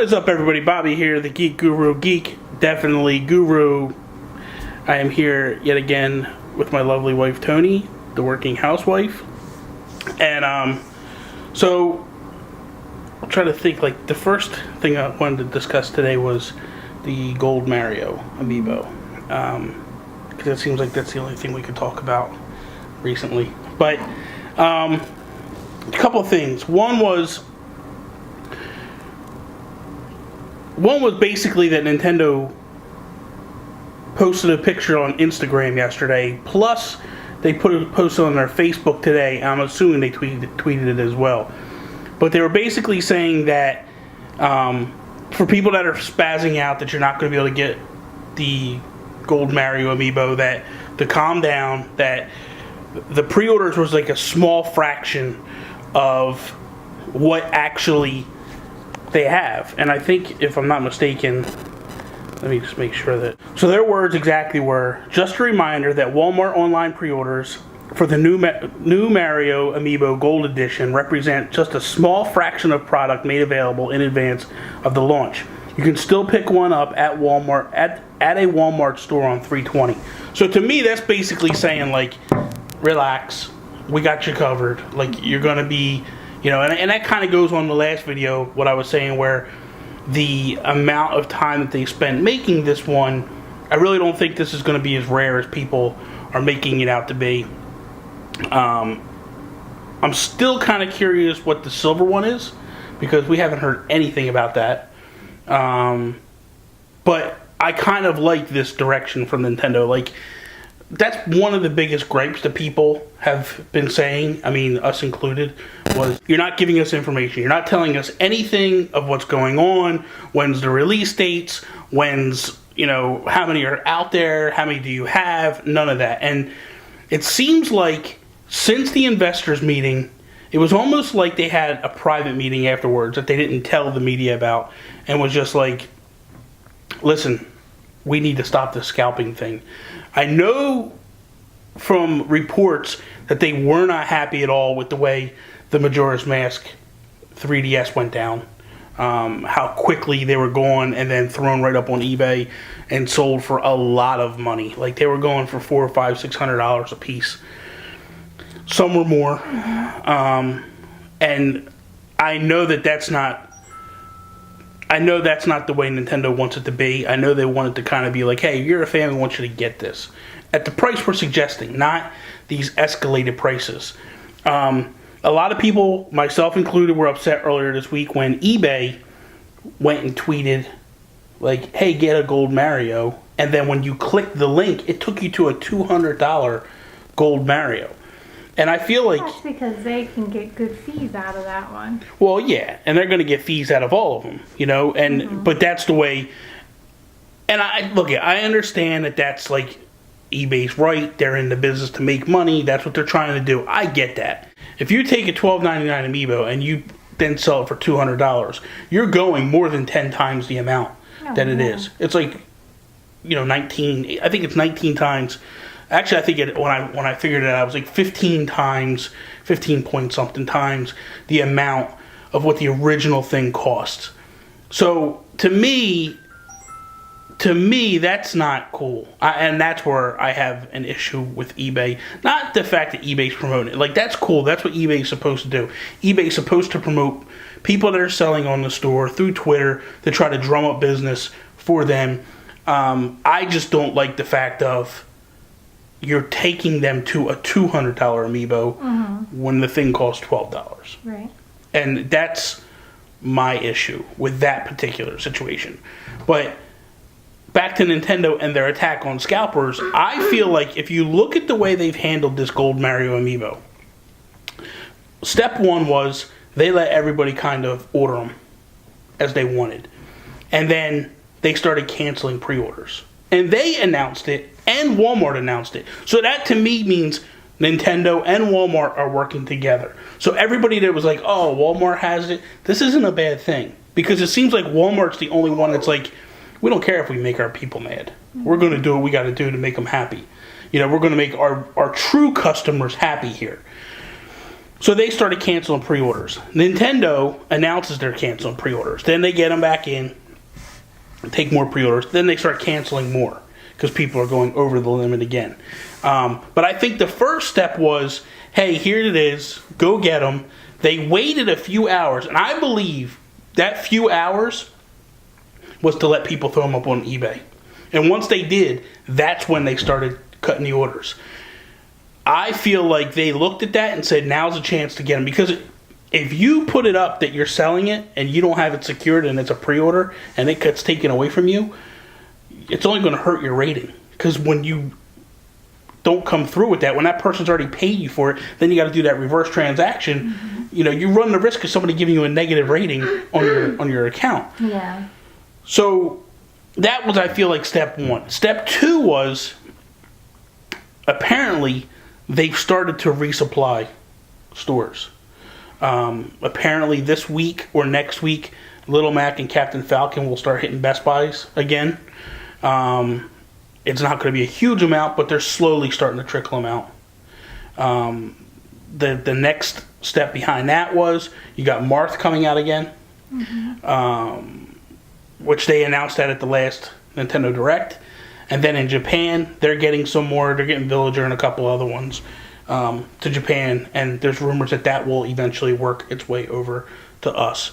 What is up, everybody? Bobby here, the Geek Guru. Geek, definitely guru. I am here yet again with my lovely wife, Tony, the working housewife. And, so, I'll try to think, like, the first thing I wanted to discuss today was the Gold Mario amiibo. Because it seems like that's the only thing we could talk about recently. But, a couple of things. One was basically that Nintendo posted a picture on Instagram yesterday, plus they posted on their Facebook today. I'm assuming they tweeted it as well. But they were basically saying that for people that are spazzing out that you're not going to be able to get the Gold Mario amiibo, that to calm down, that the pre-orders was like a small fraction of what actually they have. And I think, if I'm not mistaken, let me just make sure that... So their words exactly were, just a reminder that Walmart online pre-orders for the new Mario Amiibo Gold Edition represent just a small fraction of product made available in advance of the launch. You can still pick one up at Walmart, at a Walmart store on 3/20. So to me, that's basically saying, like, relax, we got you covered. Like, you're going to be... You know, and that kind of goes on the last video, what I was saying, where the amount of time that they spent making this one, I really don't think this is going to be as rare as people are making it out to be. I'm still kind of curious what the silver one is, because we haven't heard anything about that. But I kind of like this direction from Nintendo. Like, that's one of the biggest gripes that people have been saying, I mean, us included, was you're not giving us information. You're not telling us anything of what's going on, when's the release dates, when's, you know, how many are out there, how many do you have, none of that. And it seems like since the investors meeting, it was almost like they had a private meeting afterwards that they didn't tell the media about, and was just like, listen, we need to stop this scalping thing. I know from reports that they were not happy at all with the way the Majora's Mask 3DS went down. How quickly they were gone and then thrown right up on eBay and sold for a lot of money. Like, they were going for $400, $500, $600 a piece. Some were more. And I know that that's not... I know that's not the way Nintendo wants it to be. I know they want it to kind of be like, hey, you're a fan, we want you to get this. At the price we're suggesting, not these escalated prices. A lot of people, myself included, were upset earlier this week when eBay went and tweeted, like, hey, get a Gold Mario. And then when you clicked the link, it took you to a $200 Gold Mario. And I feel like... That's because they can get good fees out of that one. Well, yeah, and they're going to get fees out of all of them, you know, and but that's the way... And I understand that that's, like, eBay's right. They're in the business to make money. That's what they're trying to do. I get that. If you take a $12.99 amiibo and you then sell it for $200, you're going more than 10 times the amount that it is. It's like, you know, I think it's 19 times... Actually, I think when I figured it out, it was like 15 point something times the amount of what the original thing costs. So to me, that's not cool. And that's where I have an issue with eBay. Not the fact that eBay's promoting it. Like, that's cool. That's what eBay's supposed to do. eBay's supposed to promote people that are selling on the store through Twitter to try to drum up business for them. I just don't like the fact of you're taking them to a $200 amiibo when the thing costs $12. Right. And that's my issue with that particular situation. But back to Nintendo and their attack on scalpers, I feel like if you look at the way they've handled this Gold Mario amiibo, step one was they let everybody kind of order them as they wanted. And then they started canceling pre-orders. And they announced it, and Walmart announced it. So that, to me, means Nintendo and Walmart are working together. So everybody that was like, oh, Walmart has it, this isn't a bad thing. Because it seems like Walmart's the only one that's like, we don't care if we make our people mad. We're going to do what we got to do to make them happy. You know, we're going to make our true customers happy here. So they started canceling pre-orders. Nintendo announces they're canceling pre-orders. Then they get them back in, take more pre-orders. Then they start canceling more because people are going over the limit again. But I think the first step was, hey, here it is. Go get them. They waited a few hours, and I believe that few hours was to let people throw them up on eBay. And once they did, that's when they started cutting the orders. I feel like they looked at that and said, now's a chance to get them. Because if you put it up that you're selling it and you don't have it secured and it's a pre-order and it gets taken away from you, it's only going to hurt your rating. Because when you don't come through with that, when that person's already paid you for it, then you got to do that reverse transaction. Mm-hmm. You know, you run the risk of somebody giving you a negative rating on your account. Yeah. So that was, I feel like, step one. Step two was, apparently they've started to resupply stores. Apparently this week or next week, Little Mac and Captain Falcon will start hitting Best Buys again. It's not going to be a huge amount, but they're slowly starting to trickle them out. The next step behind that was you got Marth coming out again, which they announced that at the last Nintendo Direct. And then in Japan, they're getting some more. They're getting Villager and a couple other ones to Japan. And there's rumors that will eventually work its way over to us.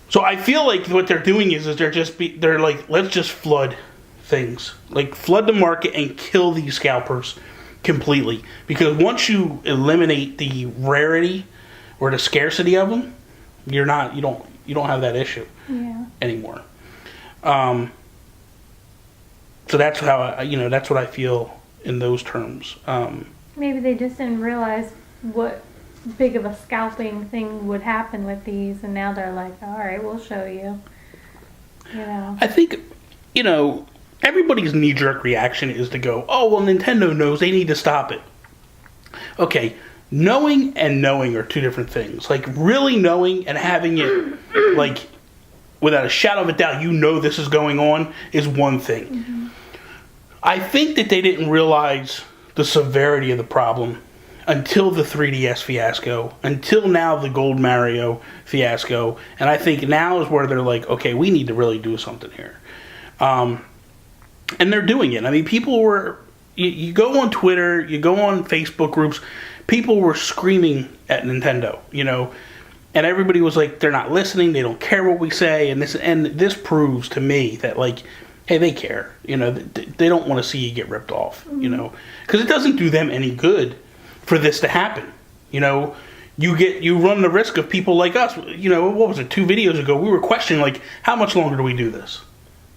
So I feel like what they're doing is they're like, let's just flood things. Like, flood the market and kill these scalpers completely. Because once you eliminate the rarity or the scarcity of them, you don't have that issue anymore. So that's how that's what I feel in those terms. Maybe they just didn't realize what big of a scalping thing would happen with these, and now they're like, all right, we'll show you. You know. I think, everybody's knee-jerk reaction is to go, oh, well, Nintendo knows they need to stop it. Okay, knowing and knowing are two different things. Like, really knowing and having it, like, without a shadow of a doubt, this is going on, is one thing. Mm-hmm. I think that they didn't realize the severity of the problem until the 3DS fiasco, until now the Gold Mario fiasco, and I think now is where they're like, okay, we need to really do something here. And they're doing it. I mean, people were, you go on Twitter, you go on Facebook groups, people were screaming at Nintendo, and everybody was like, they're not listening, they don't care what we say, and this proves to me that, like, hey, they care. They don't want to see you get ripped off, because it doesn't do them any good for this to happen. You run the risk of people like us. What was it, 2 videos ago, we were questioning, like, how much longer do we do this?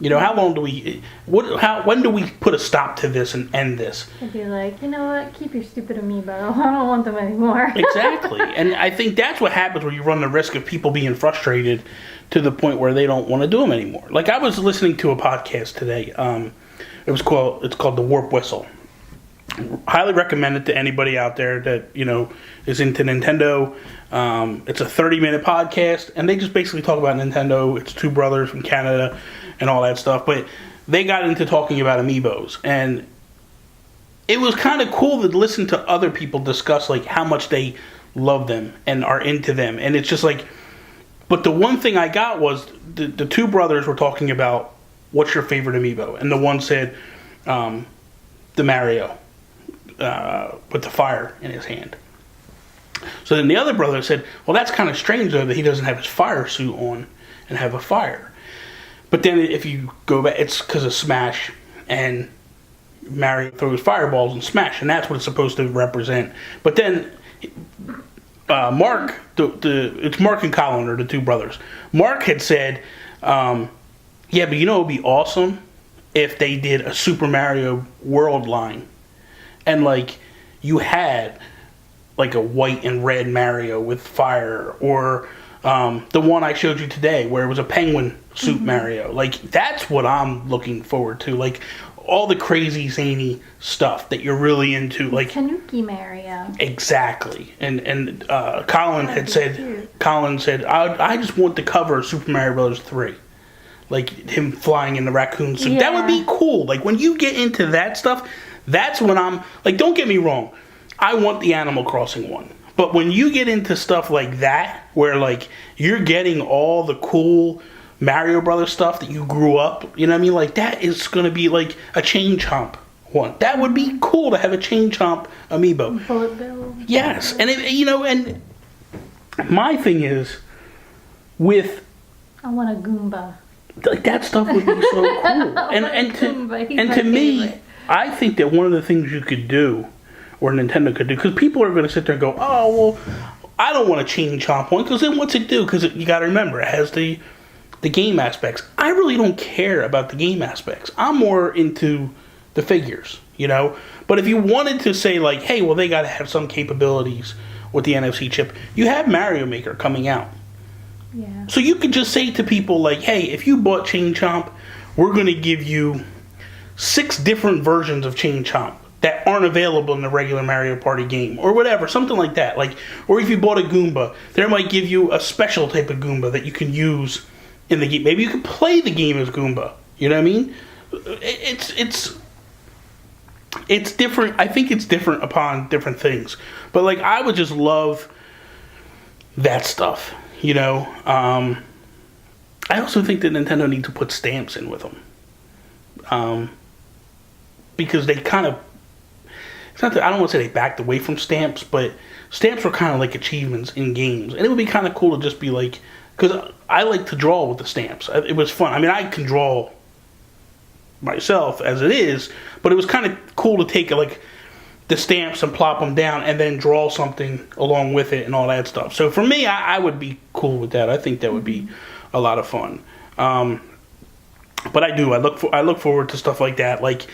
How long do we, when do we put a stop to this and end this? I'd be like, you know what, keep your stupid amiibo. I don't want them anymore. Exactly. And I think that's what happens when you run the risk of people being frustrated to the point where they don't want to do them anymore. Like, I was listening to a podcast today. It's called The Warp Whistle. Highly recommend it to anybody out there that, is into Nintendo. It's a 30-minute podcast, and they just basically talk about Nintendo. It's 2 brothers from Canada and all that stuff. But they got into talking about amiibos, and it was kind of cool to listen to other people discuss, like, how much they love them and are into them. And it's just like, but the one thing I got was the 2 brothers were talking about what's your favorite amiibo, and the one said the Mario with the fire in his hand. So then the other brother said, well, that's kind of strange, though, that he doesn't have his fire suit on and have a fire. But then if you go back, it's because of Smash, and Mario throws fireballs in Smash, and that's what it's supposed to represent. But then Mark, it's Mark and Colin are the 2 brothers. Mark had said, yeah, but it would be awesome if they did a Super Mario World line. And, like, you had, like, a white and red Mario with fire, or the one I showed you today where it was a penguin suit Mario. Like, that's what I'm looking forward to. Like, all the crazy, zany stuff that you're really into. Like Tanuki Mario. Exactly. And Colin said, I just want the cover of Super Mario Bros. 3. Like, him flying in the raccoon suit. Yeah. That would be cool. Like, when you get into that stuff, that's when I'm, like, don't get me wrong. I want the Animal Crossing one. But when you get into stuff like that, where like you're getting all the cool Mario Brothers stuff that you grew up, you know what I mean? Like that is going to be like a Chain Chomp one. That would be cool to have a Chain Chomp amiibo. Bullet Bill. Yes, and and my thing is with I want a Goomba. like that stuff would be so cool. and to me, I think that one of the things you could do, or Nintendo could do, because people are going to sit there and go, oh well, I don't want a Chain Chomp one, because then what's it do? Because you got to remember, it has the game aspects. I really don't care about the game aspects. I'm more into the figures, you know. But if you wanted to say like, hey, well, they got to have some capabilities with the NFC chip, you have Mario Maker coming out. Yeah. So you could just say to people like, hey, if you bought Chain Chomp, we're going to give you 6 different versions of Chain Chomp that aren't available in the regular Mario Party game, or whatever, something like that. Like, or if you bought a Goomba, they might give you a special type of Goomba that you can use in the game. Maybe you can play the game as Goomba. You know what I mean? It's different. I think it's different upon different things. But like, I would just love that stuff. You know. I also think that Nintendo needs to put stamps in with them. Because they kind of, it's not that, I don't want to say they backed away from stamps, but stamps were kind of like achievements in games. And it would be kind of cool to just be like, because I like to draw with the stamps. It was fun. I mean, I can draw myself as it is, but it was kind of cool to take like the stamps and plop them down and then draw something along with it and all that stuff. So for me, I would be cool with that. I think that would be a lot of fun. But I do. I look forward to stuff like that. Like,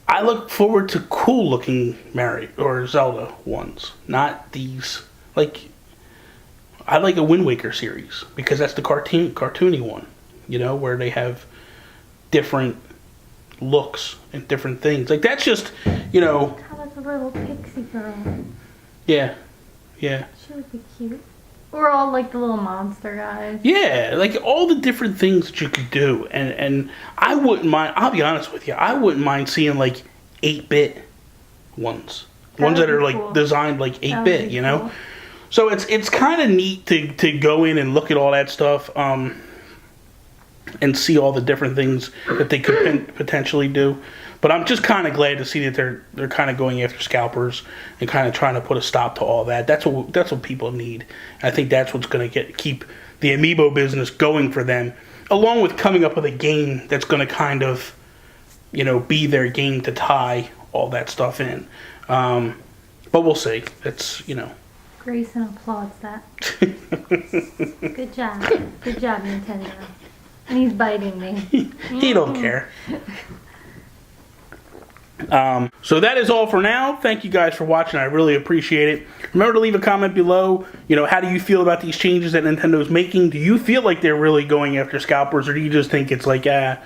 I look forward to cool looking Mario or Zelda ones, not these. Like, I like a Wind Waker series because that's the cartoony one, you know, where they have different looks and different things. Like, that's just, you know. Kind of a little pixie girl. Yeah. She would be cute. We're all like the little monster guys. Yeah, like all the different things that you could do. And I wouldn't mind, I'll be honest with you, I wouldn't mind seeing like 8-bit ones. Ones that are like cool. Designed like 8-bit, you know? Cool. So it's kind of neat to go in and look at all that stuff and see all the different things that they could potentially do. But I'm just kind of glad to see that they're kind of going after scalpers and kind of trying to put a stop to all that. That's what people need. And I think that's what's going to keep the amiibo business going for them, along with coming up with a game that's going to kind of, you know, be their game to tie all that stuff in. But we'll see. It's, you know. Grayson applauds that. Good job, Nintendo. And he's biting me. He don't care. So that is all for now. Thank you guys for watching. I really appreciate it. Remember to leave a comment below. You know, how do you feel about these changes that Nintendo's making? Do you feel like they're really going after scalpers, or do you just think it's like, this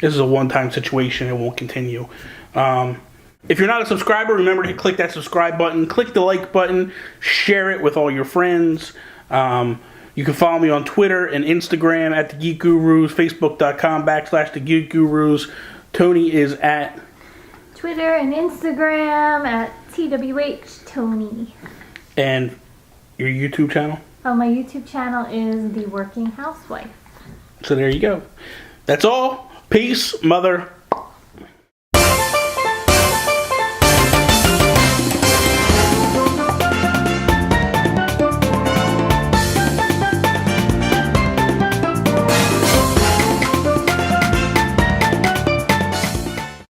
is a one-time situation, it won't continue? If you're not a subscriber, remember to click that subscribe button, click the like button, share it with all your friends. You can follow me on Twitter and Instagram at The Geek Gurus, Facebook.com/The Geek Gurus. Tony is at Twitter and Instagram at TWH Tony. And your YouTube channel? Oh, my YouTube channel is The Working Housewife. So there you go. That's all. Peace, mother